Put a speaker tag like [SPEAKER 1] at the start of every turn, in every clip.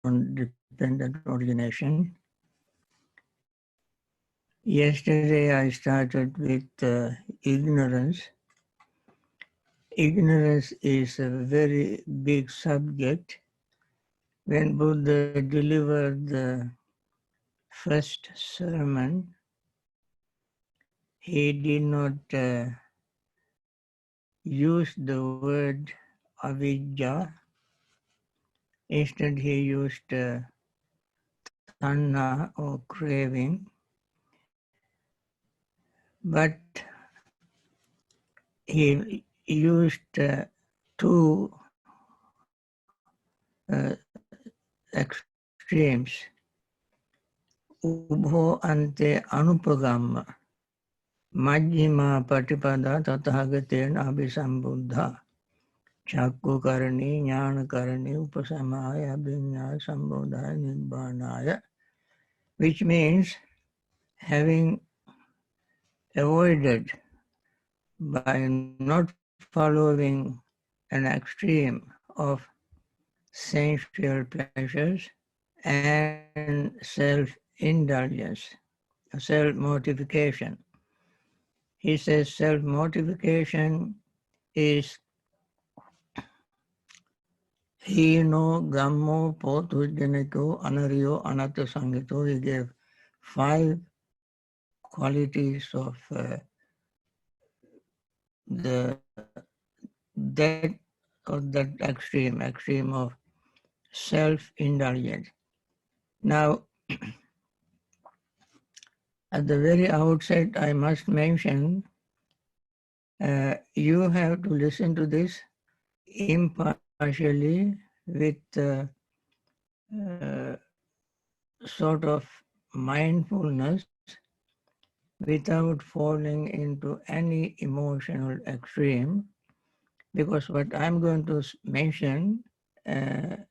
[SPEAKER 1] dependent origination. Yesterday I started with ignorance. Ignorance is a very big subject. When Buddha delivered the first sermon, he did not use the word avidya. Instead, he used tanha or craving. But he used two extremes. Ubho ante anupagamma. Majjhima patipada tathagaten abhisambuddha. Chakku karani, jnana karani, upasamaya, abhinya, sambodhaya, nibbānaya. Which means having avoided by not following an extreme of sensual pleasures and self-indulgence, self-mortification. He says self-mortification is hino, gammo, potujjaniko, anaryo, anatta sangito. He gave 5 qualities of that extreme of self-indulgence. Now, at the very outset, I must mention, you have to listen to this impartially with sort of mindfulness without falling into any emotional extreme, because what I'm going to mention too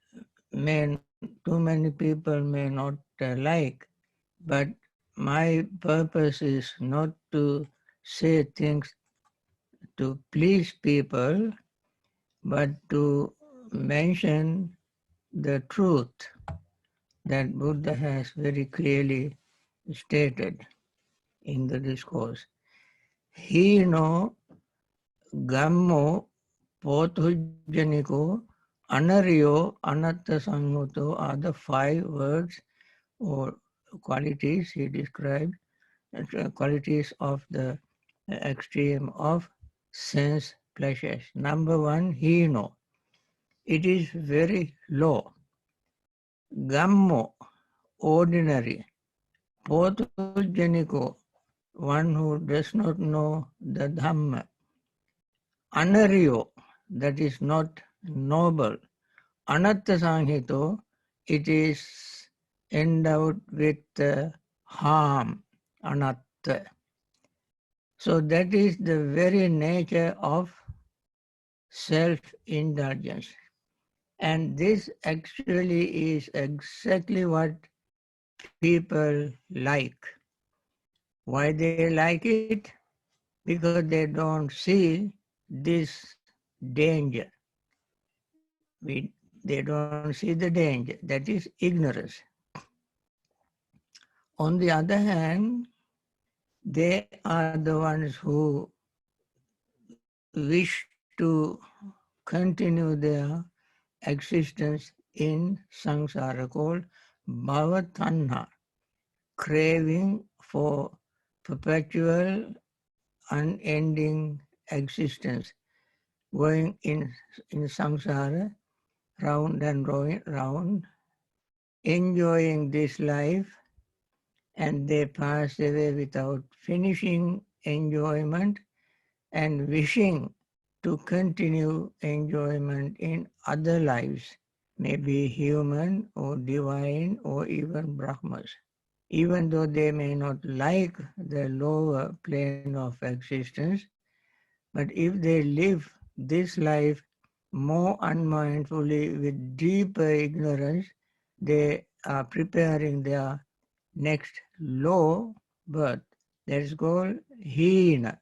[SPEAKER 1] many people may not like, but my purpose is not to say things to please people, but to mention the truth that Buddha has very clearly stated in the discourse. Hino, gammo, pothujjaniko, anaryo, anatta sanguto are the 5 words or qualities he described, qualities of the extreme of sense pleasures. Number 1, hino. It is very low. Gammo, ordinary. Potujjaniko, one who does not know the Dhamma. Anaryo, that is not noble. Anatta sanghito, it is endowed with harm, anatta. So that is the very nature of self-indulgence. And this actually is exactly what people like. Why they like it? Because they don't see this danger. They don't see the danger. That is ignorance. On the other hand, they are the ones who wish to continue their existence in samsara, called bhava-tanha, craving for perpetual, unending existence, going in samsara, round and round, enjoying this life, and they pass away without finishing enjoyment and wishing to continue enjoyment in other lives, maybe human or divine or even Brahmas. Even though they may not like the lower plane of existence, but if they live this life more unmindfully with deeper ignorance, they are preparing their next low birth. That is called hina.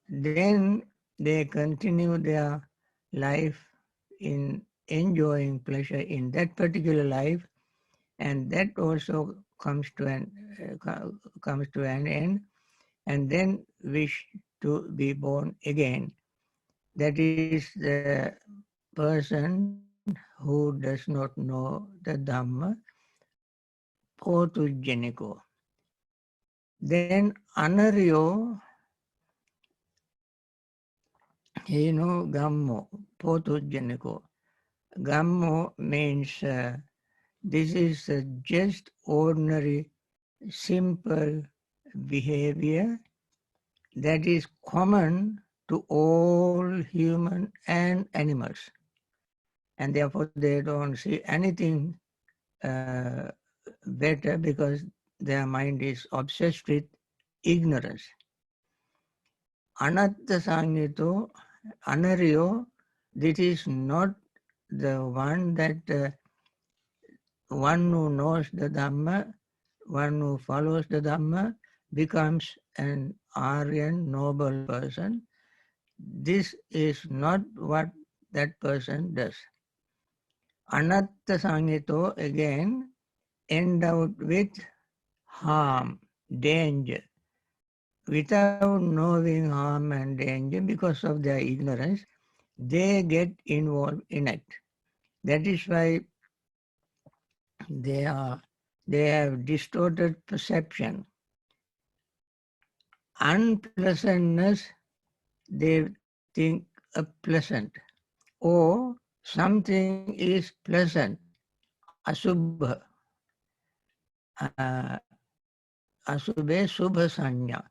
[SPEAKER 1] Then they continue their life in enjoying pleasure in that particular life, and that also comes to an end, and then wish to be born again. That is the person who does not know the Dhamma, Potujjaniko. Then Anaryo, Gammo, Potujjaniko. Gammo means this is just ordinary, simple behavior that is common to all human and animals. And therefore they don't see anything better because their mind is obsessed with ignorance. Anatta Sangito, Anaryo, this is not the one that one who knows the Dhamma, one who follows the Dhamma, becomes an Aryan noble person. This is not what that person does. Anatta Sangito again endowed with harm, danger. Without knowing harm and danger, because of their ignorance, they get involved in it. That is why they have distorted perception. Unpleasantness, they think a pleasant, or something is pleasant, asubha, asubhe subha sanya,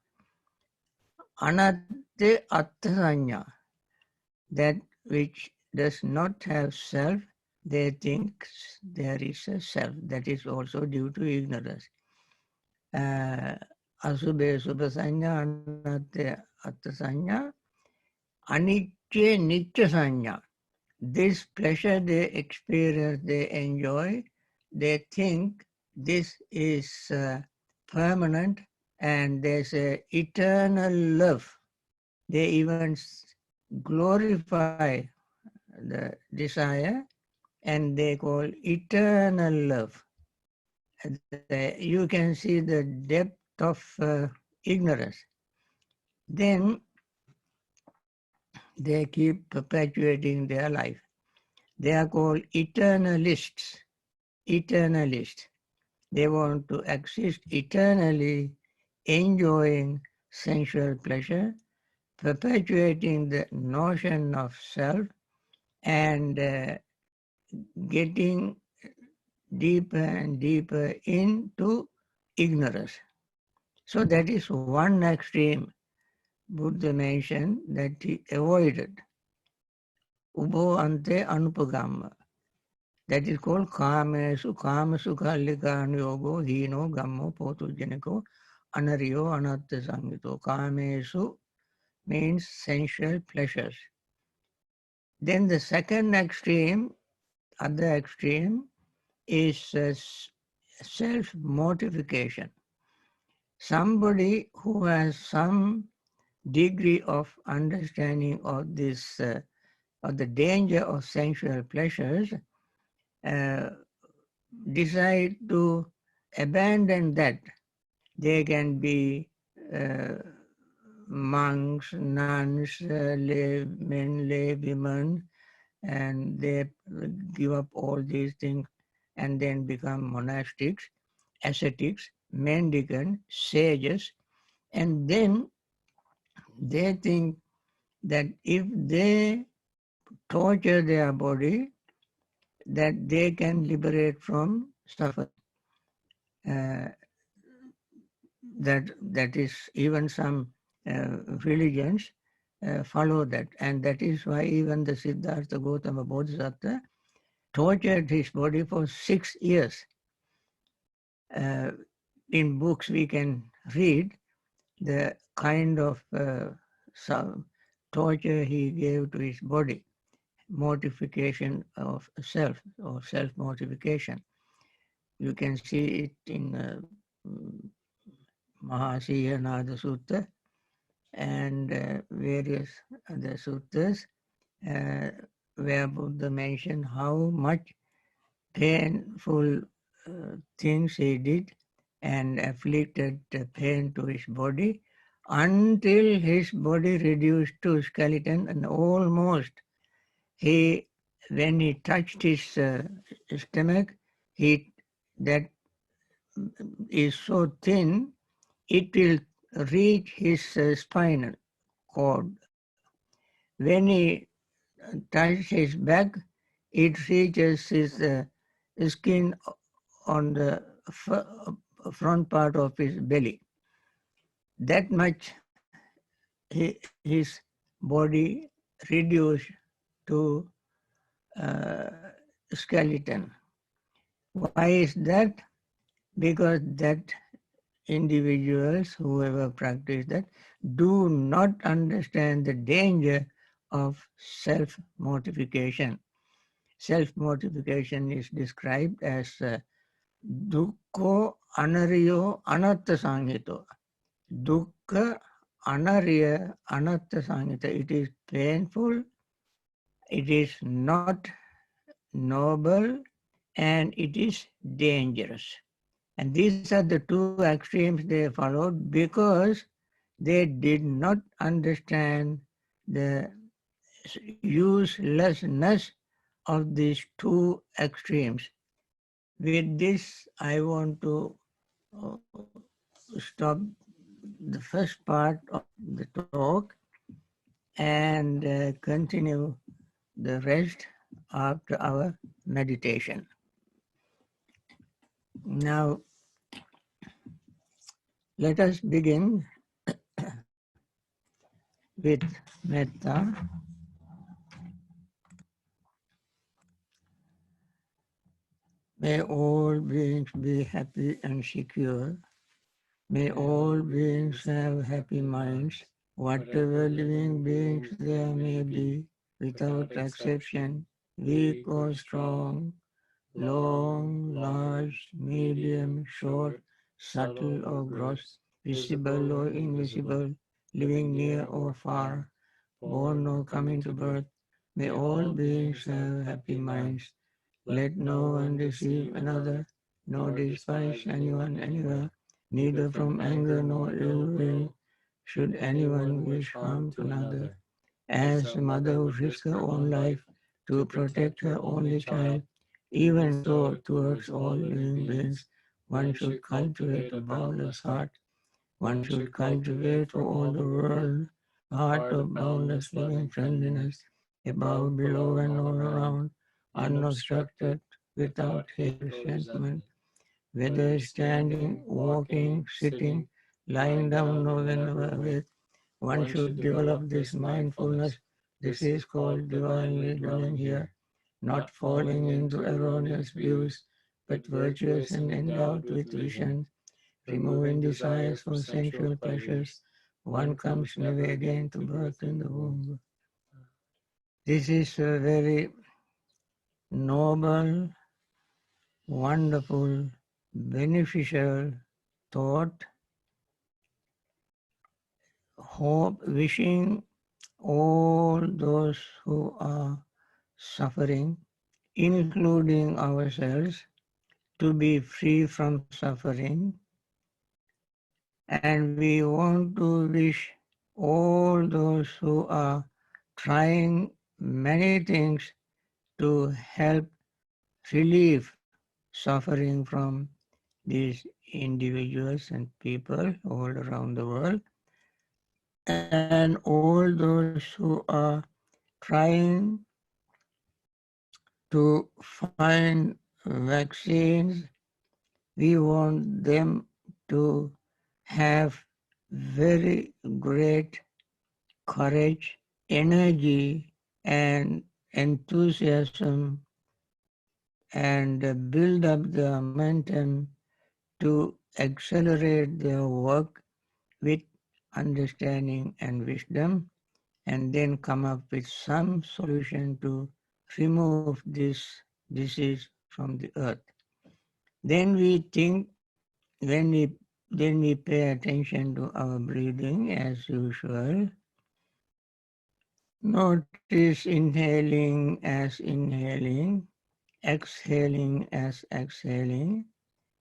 [SPEAKER 1] anatte atta sanya, that which does not have self, they think there is a self. That is also due to ignorance. Asubhe subha sanya, anatte atta sanya, anicce nitya sanya. This pleasure they experience, they enjoy, they think this is permanent and there's an eternal love. They even glorify the desire and they call eternal love. You can see the depth of ignorance. Then they keep perpetuating their life. They are called eternalists. Eternalists. They want to exist eternally, enjoying sensual pleasure, perpetuating the notion of self, and getting deeper and deeper into ignorance. So that is one extreme Buddha mentioned that he avoided. Ubho ante anupagama. That is called kamesu, kamasu kallikan yogo, hino, gammo, potujjaniko, anaryo, anatta sangito. Kamesu means sensual pleasures. Then the second extreme, other extreme, is self-mortification. Somebody who has some degree of understanding of this, of the danger of sensual pleasures, decide to abandon that. They can be monks, nuns, lay men, lay women, and they give up all these things and then become monastics, ascetics, mendicants, sages, and then they think that if they torture their body, that they can liberate from suffering. That is, even some religions follow that, and that is why even the Siddhartha Gautama Bodhisattva tortured his body for 6 years. In books we can read the kind of torture he gave to his body, mortification of self or self-mortification. You can see it in Mahasiyanada Sutta and various other suttas, where Buddha mentioned how much painful things he did and afflicted pain to his body until his body reduced to skeleton, and almost when he touched his stomach, that is so thin, it will reach his spinal cord. When he touches his back, it reaches his skin on the front part of his belly. That much his body reduced to skeleton. Why is that? Because that individuals, whoever practice that, do not understand the danger of self-mortification. Self-mortification is described as dukkho anaryo anatta sanghito. Dukkha anarya anatta sanghita. It is painful, it is not noble, and it is dangerous. And these are the two extremes they followed because they did not understand the uselessness of these two extremes. With this, I want to stop the first part of the talk and continue the rest after our meditation. Now, let us begin with metta. May all beings be happy and secure. May all beings have happy minds, whatever living beings there may be, without exception, weak or strong, long, large, medium, short, subtle or gross, visible or invisible, living near or far, born or coming to birth. May all beings have happy minds. Let no one deceive another, nor despise anyone anywhere, neither from anger nor ill will should anyone wish harm to another. As a mother would risk her own life to protect her only child, even so towards all living beings, one should cultivate a boundless heart. One should cultivate for all the world a heart of boundless loving friendliness, above, below, and all around, unobstructed, without hate or resentment, whether standing, walking, sitting, lying down, or whenever awake. One should develop this mindfulness. This is called divinely dwelling here, not falling into erroneous views, but virtuous and endowed with vision, removing desires for sensual pleasures. One comes never again to birth in the womb. This is a very noble, wonderful, beneficial thought, hope, wishing all those who are suffering, including ourselves, to be free from suffering. And we want to wish all those who are trying many things to help relieve suffering from these individuals and people all around the world, and all those who are trying to find vaccines. We want them to have very great courage, energy, and enthusiasm, and build up the momentum to accelerate their work with understanding and wisdom, and then come up with some solution to remove this disease from the earth. Then we think, then we pay attention to our breathing as usual, Notice inhaling as inhaling, exhaling as exhaling,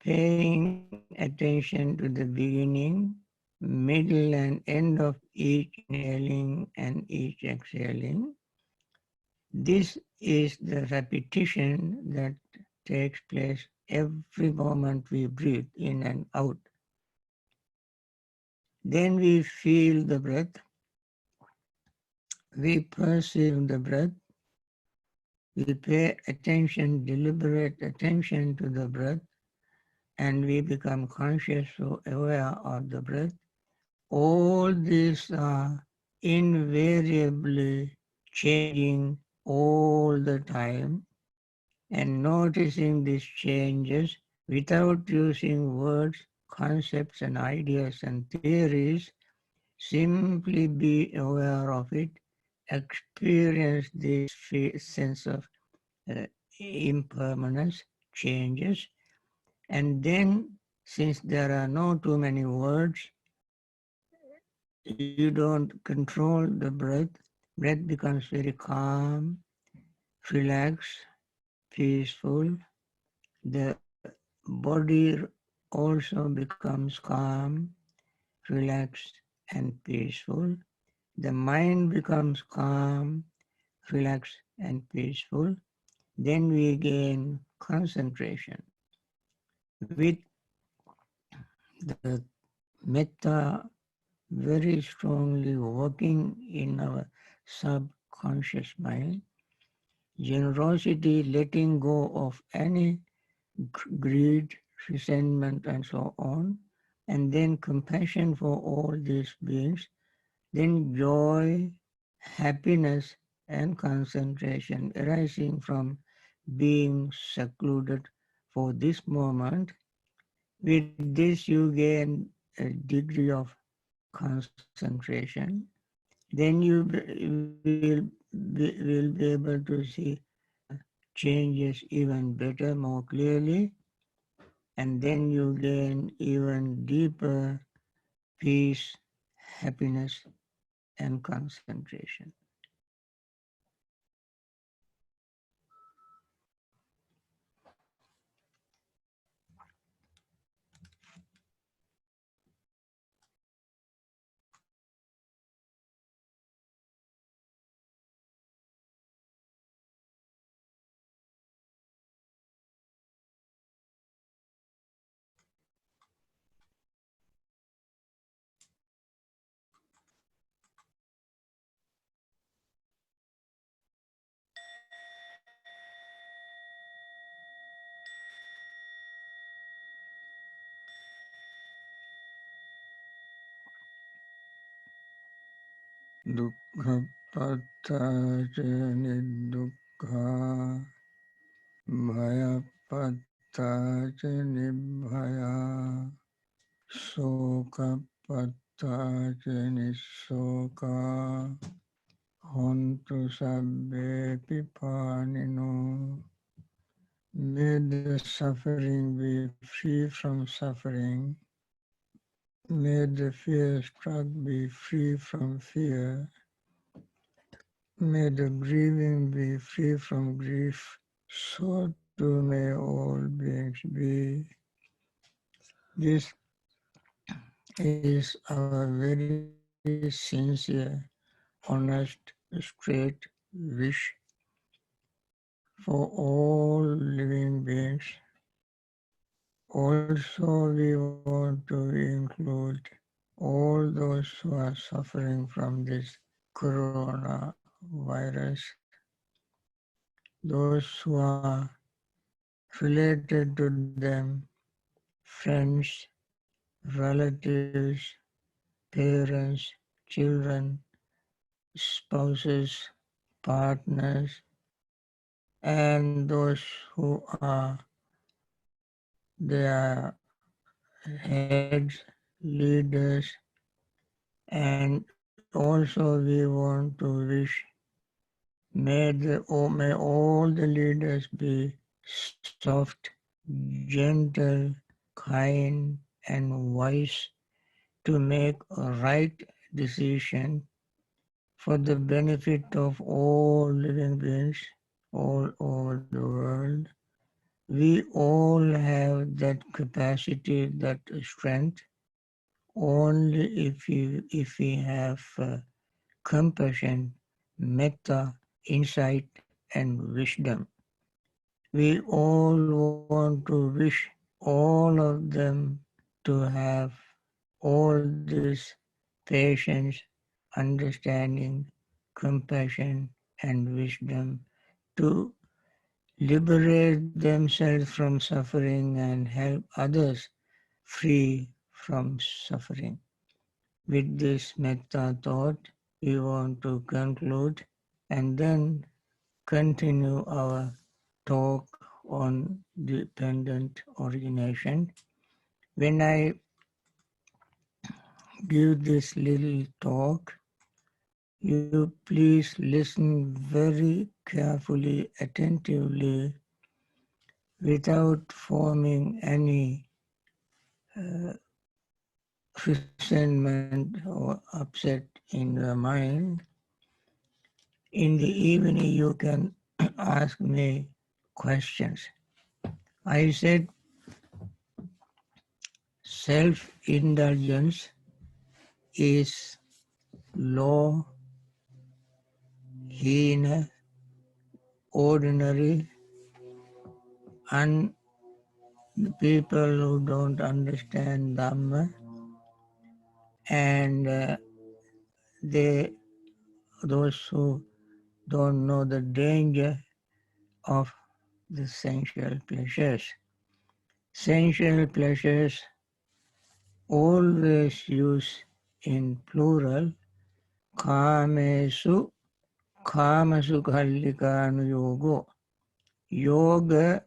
[SPEAKER 1] paying attention to the beginning, middle and end of each inhaling and each exhaling. This is the repetition that takes place every moment we breathe in and out. Then we feel the breath, we perceive the breath, we pay attention, deliberate attention to the breath, and we become conscious or aware of the breath. All these are invariably changing all the time, and noticing these changes without using words, concepts and ideas and theories, simply be aware of it, experience this sense of uh, impermanence, changes, and then, since there are no too many words, you don't control the breath. Breath becomes very calm, relaxed, peaceful. The body also becomes calm, relaxed, and peaceful. The mind becomes calm, relaxed, and peaceful. Then we gain concentration. With the metta very strongly working in our subconscious mind, generosity, letting go of any greed, resentment, and so on, and then compassion for all these beings, then joy, happiness, and concentration arising from being secluded for this moment. With this, you gain a degree of concentration. Then you will be able to see changes even better, more clearly, and then you gain even deeper peace, happiness, and concentration. Dukkha pattaja nidukkha, bhaya pattaja nibhaya, soka pattaja nisoka, hontu sabbe pipanino. May the suffering be free from suffering. May the fear struck be free from fear. May the grieving be free from grief. So too may all beings be. This is our very sincere, honest, straight wish for all living beings. Also, we want to include all those who are suffering from this coronavirus, those who are related to them, friends, relatives, parents, children, spouses, partners, and those who are their heads, leaders, and also we want to wish may all the leaders be soft, gentle, kind, and wise to make a right decision for the benefit of all living beings all over the world. We all have that capacity, that strength, only if we have compassion, metta, insight, and wisdom. We all want to wish all of them to have all this patience, understanding, compassion, and wisdom to liberate themselves from suffering and help others free from suffering. With this metta thought, we want to conclude and then continue our talk on dependent origination. When I give this little talk, you please listen very carefully, attentively, without forming any resentment or upset in your mind. In the evening, you can ask me questions. I said self-indulgence is low, hina, ordinary, and the people who don't understand Dhamma, and those who don't know the danger of the sensual pleasures. Sensual pleasures always used in plural, kamesu, kamasu kallikanu yogo. Yoga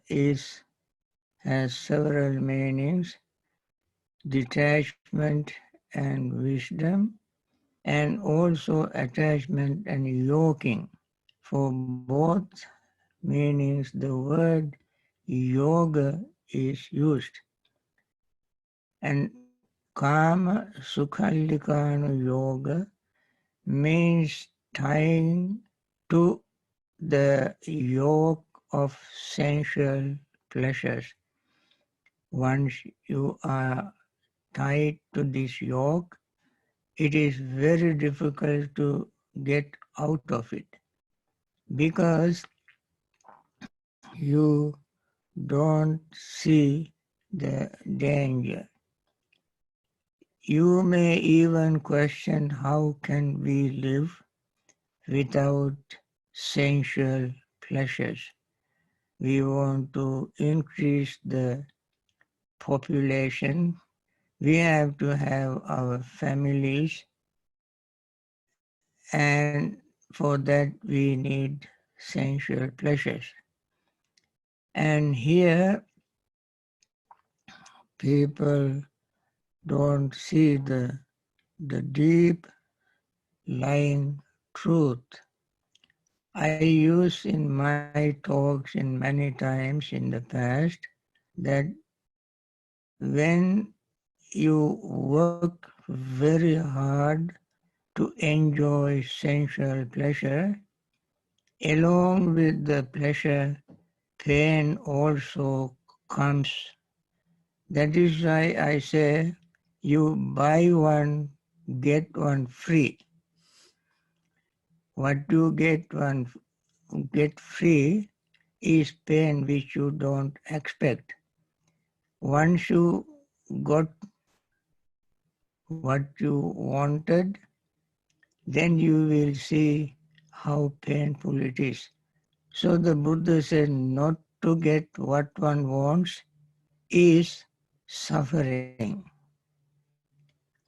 [SPEAKER 1] has several meanings, detachment and wisdom, and also attachment and yoking. For both meanings, the word yoga is used. And kama sukhalikanu yoga means tying to the yoke of sensual pleasures. Once you are tied to this yoke, it is very difficult to get out of it because you don't see the danger. You may even question how can we live without sensual pleasures. We want to increase the population. We have to have our families, and for that we need sensual pleasures. And here people don't see the deep lying truth. I use in my talks in many times in the past that when you work very hard to enjoy sensual pleasure, along with the pleasure, pain also comes. That is why I say you buy one, get one free. What you get free is pain which you don't expect. Once you got what you wanted, then you will see how painful it is. So the Buddha said not to get what one wants is suffering.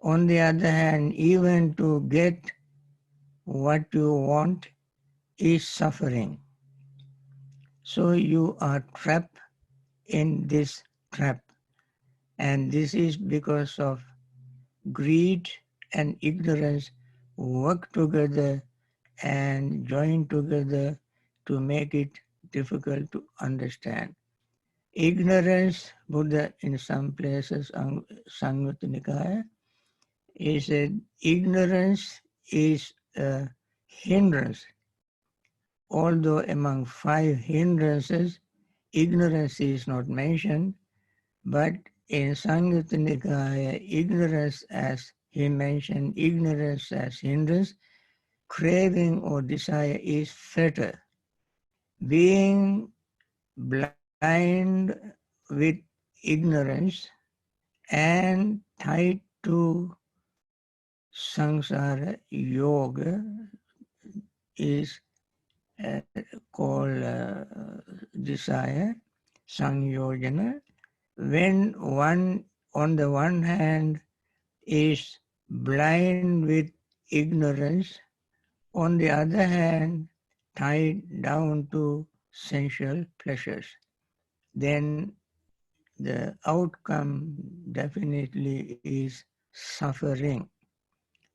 [SPEAKER 1] On the other hand, even to get what you want is suffering. So you are trapped in this trap. And this is because of greed and ignorance work together and join together to make it difficult to understand. Ignorance, Buddha in some places, Samyutta Nikaya, he said ignorance is a hindrance. Although among 5 hindrances, ignorance is not mentioned, but in Samyutta Nikaya, ignorance, as he mentioned, ignorance as hindrance, craving or desire is fetter. Being blind with ignorance and tied to samsara yoga is called desire, sangyojana. When one, on the one hand, is blind with ignorance, on the other hand, tied down to sensual pleasures, then the outcome definitely is suffering.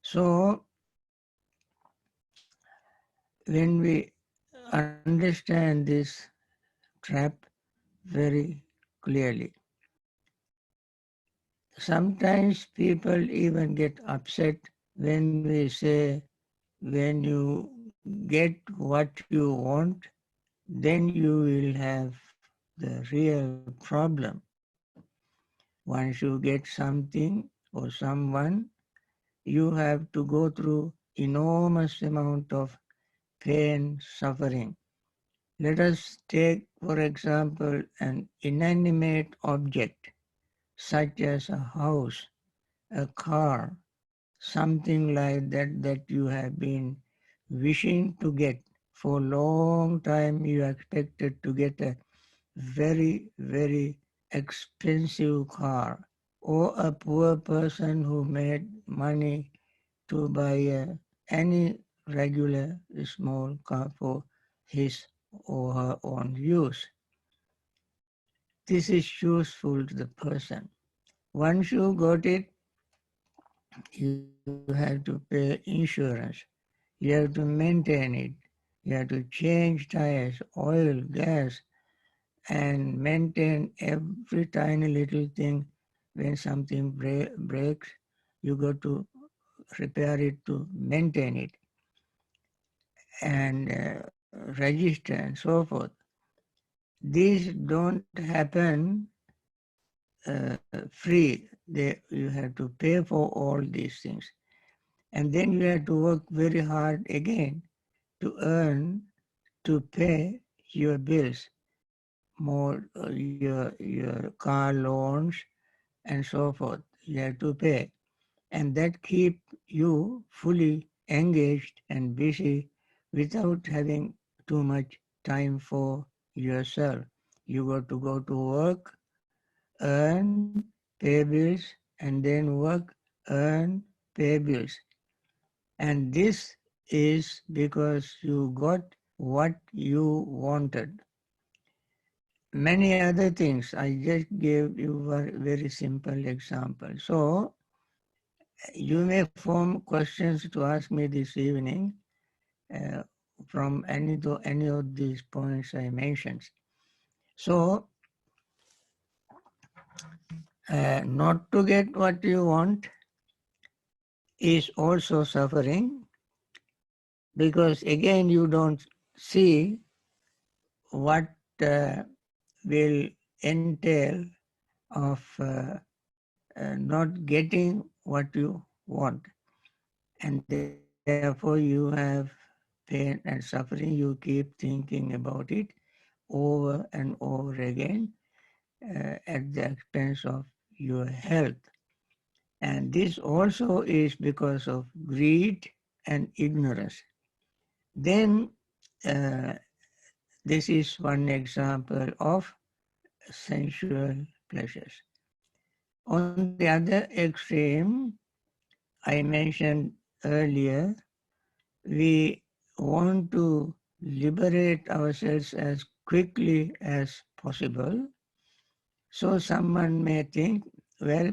[SPEAKER 1] So, when we understand this trap very clearly, sometimes people even get upset when we say, when you get what you want, then you will have the real problem. Once you get something or someone, you have to go through enormous amount of pain, suffering. Let us take, for example, an inanimate object, such as a house, a car, something like that that you have been wishing to get. For a long time you expected to get a very, very expensive car, or a poor person who made money to buy any regular small car for his or her own use. This is useful to the person. Once you got it, you have to pay insurance. You have to maintain it. You have to change tires, oil, gas, and maintain every tiny little thing. When something breaks, you go to repair it, to maintain it, and register and so forth. These don't happen free. You have to pay for all these things. And then you have to work very hard again to earn, to pay your bills, more your car loans and so forth. You have to pay. And that keep you fully engaged and busy without having too much time for yourself. You got to go to work, earn, pay bills, and then work, earn, pay bills. And this is because you got what you wanted. Many other things, I just gave you a very simple example. So, you may form questions to ask me this evening uh, from any of these points I mentioned. So, not to get what you want is also suffering, because again you don't see what will entail of not getting what you want. And therefore you have pain and suffering. You keep thinking about it over and over again at the expense of your health. And this also is because of greed and ignorance. Then uh, this is one example of sensual pleasures. On the other extreme, I mentioned earlier, we want to liberate ourselves as quickly as possible. So someone may think, well,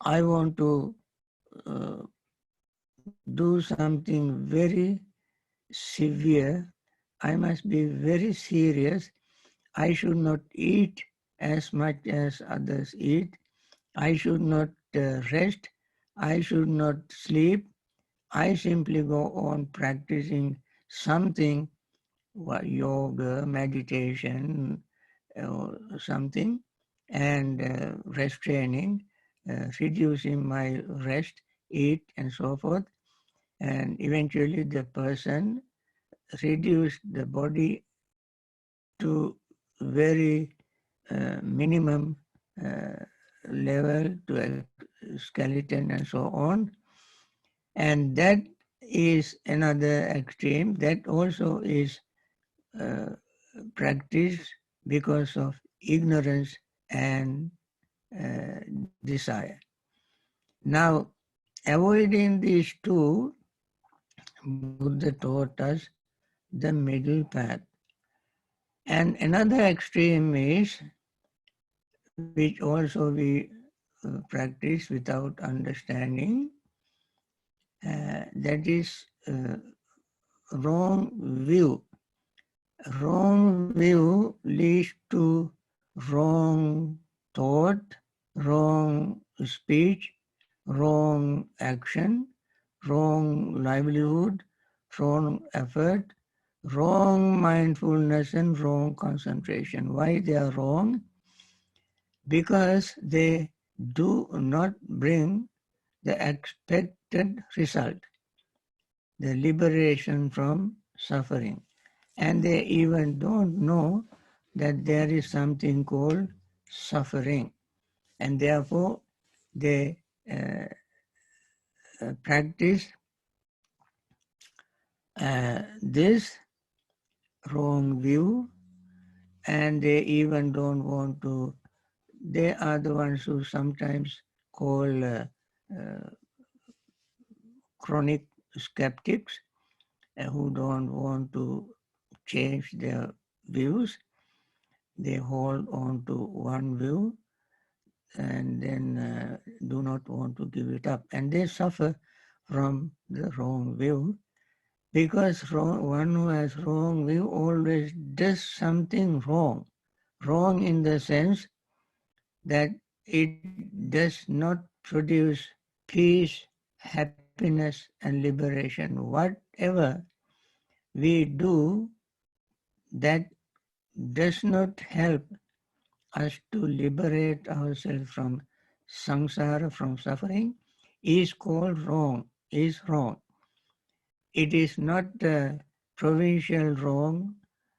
[SPEAKER 1] I want to uh, do something very severe. I must be very serious. I should not eat as much as others eat. I should not rest. I should not sleep. I simply go on practicing something, yoga, meditation, or something, and restraining, reducing my rest, eat, and so forth. And eventually the person reduced the body to very minimum level, to a skeleton and so on. And that is another extreme. That also is uh, practiced because of ignorance and desire. Now, avoiding these two, Buddha taught us the middle path. And another extreme is, which also we practice without understanding, that is wrong view. Wrong view leads to wrong thought, wrong speech, wrong action, wrong livelihood, wrong effort, wrong mindfulness and wrong concentration. Why they are wrong? Because they do not bring the expected result, the liberation from suffering. And they even don't know that there is something called suffering. And therefore, they practice this wrong view, and they even don't want to. They are the ones who sometimes call chronic skeptics, who don't want to change their views. They hold on to one view and then do not want to give it up. And they suffer from the wrong view, because one who has wrong view always does something wrong. Wrong in the sense that it does not produce peace, happiness, and liberation. Whatever we do that does not help us to liberate ourselves from samsara, from suffering, is called wrong, is wrong. It is not provincial wrong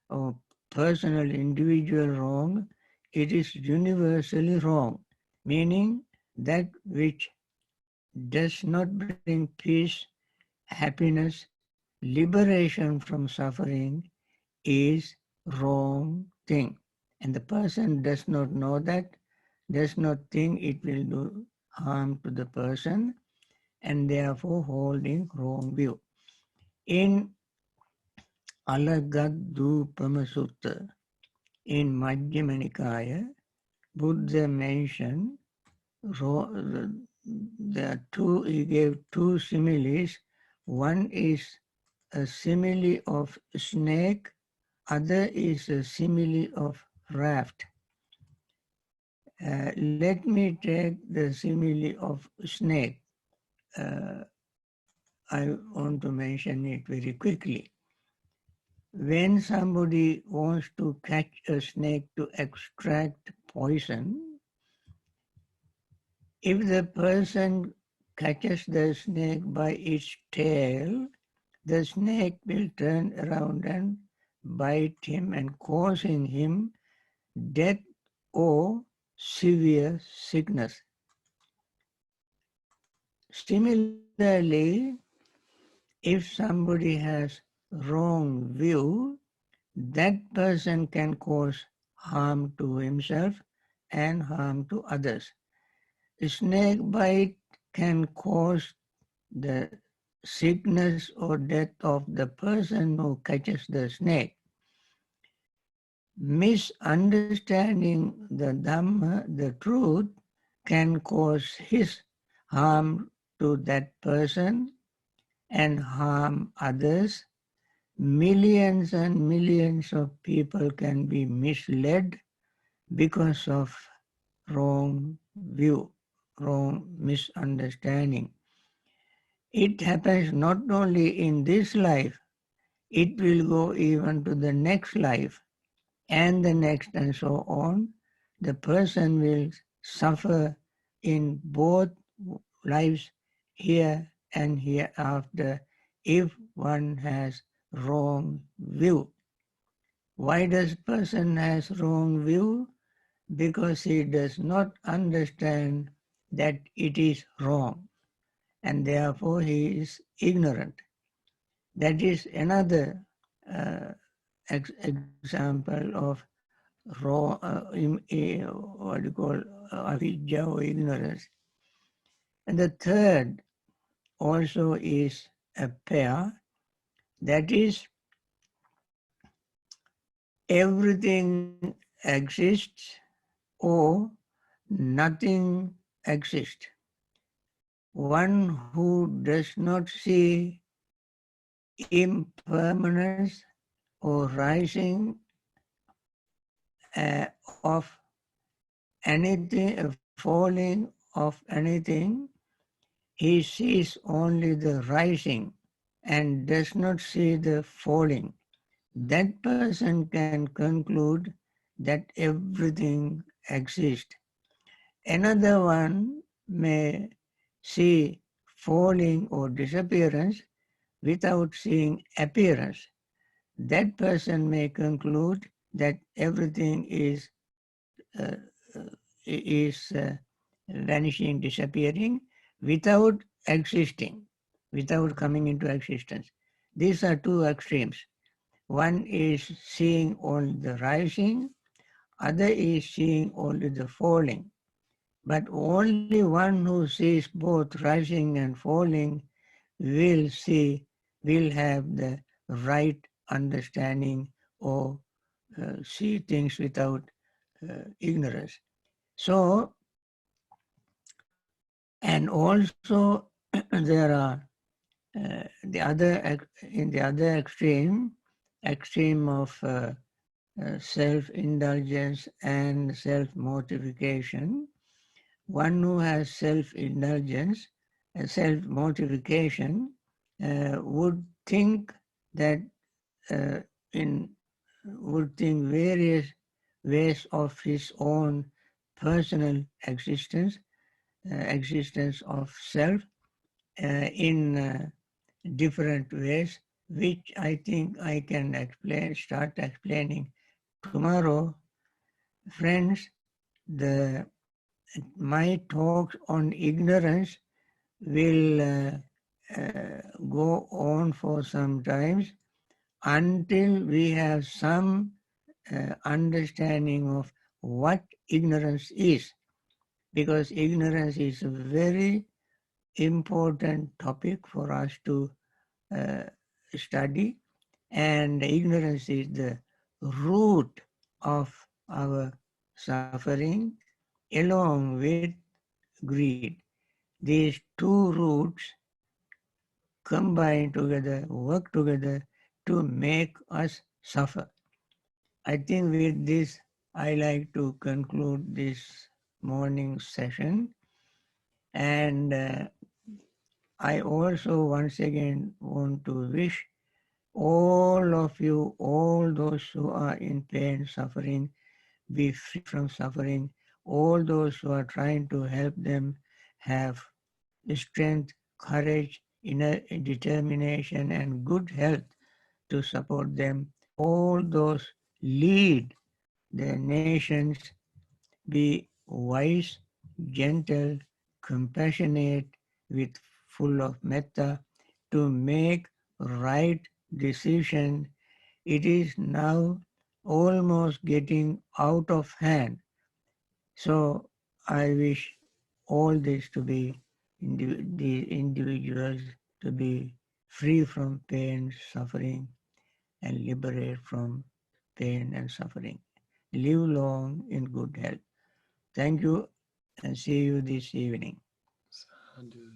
[SPEAKER 1] or personal, individual wrong. It is universally wrong, meaning that which does not bring peace, happiness, liberation from suffering is wrong thing. And the person does not know that, does not think it will do harm to the person, and therefore holding wrong view. In Alagadupama Sutta, in Majjhima Nikaya, Buddha mentioned there are two, he gave two similes. One is a simile of snake, other is a simile of raft. Let me take the simile of snake. I want to mention it very quickly. When somebody wants to catch a snake to extract poison, if the person catches the snake by its tail, the snake will turn around and bite him and causing him death or severe sickness. Similarly, if somebody has wrong view, that person can cause harm to himself and harm to others. A snake bite can cause the sickness or death of the person who catches the snake. Misunderstanding the Dhamma, the truth, can cause his harm to that person and harm others. Millions and millions of people can be misled because of wrong view, wrong misunderstanding. It happens not only in this life, it will go even to the next life and the next and so on. The person will suffer in both lives, here and hereafter, if one has wrong view. Why does person has wrong view? Because he does not understand that it is wrong, and therefore he is ignorant. That is another example of raw, what you call avidya or ignorance. And the third also is a pair, that is everything exists or nothing exists. One who does not see impermanence or rising of anything, falling of anything, he sees only the rising and does not see the falling. That person can conclude that everything exists. Another one may see falling or disappearance without seeing appearance. That person may conclude that everything is vanishing, disappearing without existing, without coming into existence. These are two extremes. One is seeing only the rising, other is seeing only the falling. But only one who sees both rising and falling will have the right understanding or see things without ignorance. So, and also there are in the other extreme of self-indulgence and self-mortification. One who has self-indulgence, self-mortification, would think that uh, in would think various ways of his own personal existence of self in different ways, which I think I can start explaining tomorrow. Friends, my talks on ignorance will go on for some time until we have some understanding of what ignorance is, because ignorance is a very important topic for us to uh, study, and ignorance is the root of our suffering along with greed. These two roots combine together, work together to make us suffer. I think with this, I like to conclude this morning session. And I also once again want to wish all of you, all those who are in pain, suffering, be free from suffering. All those who are trying to help them have strength, courage, inner determination, and good health to support them. All those lead the nations, be wise, gentle, compassionate, with full of metta, to make right decision. It is now almost getting out of hand. So I wish all this to be, the individuals to be free from pain, suffering, and liberate from pain and suffering. Live long in good health. Thank you and see you this evening.
[SPEAKER 2] Sadhu.